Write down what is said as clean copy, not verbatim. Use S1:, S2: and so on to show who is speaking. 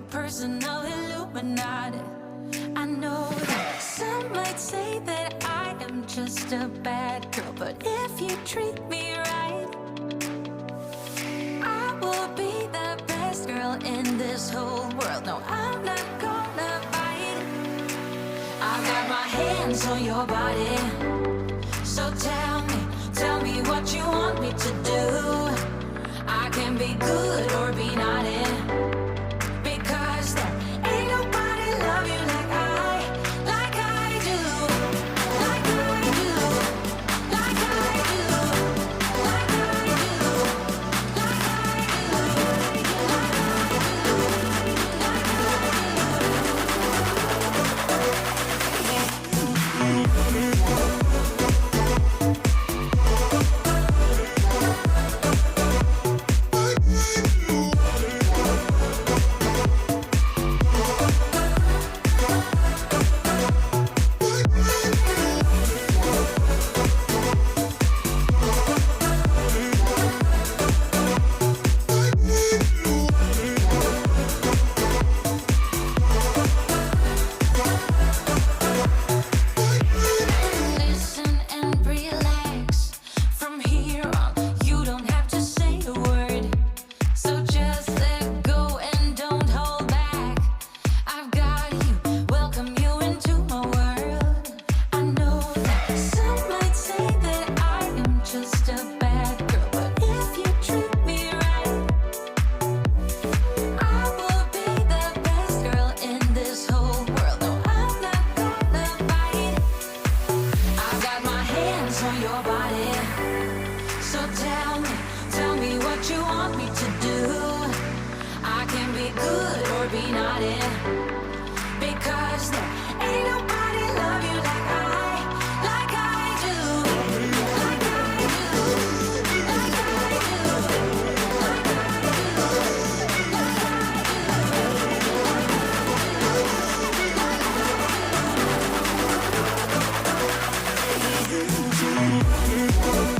S1: personal Illuminati. I know that some might say that I am just a bad girl, but if you treat me right, I will be the best girl in this whole world. No, I'm not gonna bite. I've got my hands on your body, so tell me what you want me to do. I can be good or be naughty, because there ain't nobody love you like I do, like I do, like I do, like I do, like I do, like I do. be good or be naughty. Because there ain't nobody love you like I do. Like I do. Like I do. Like I do. Like I do.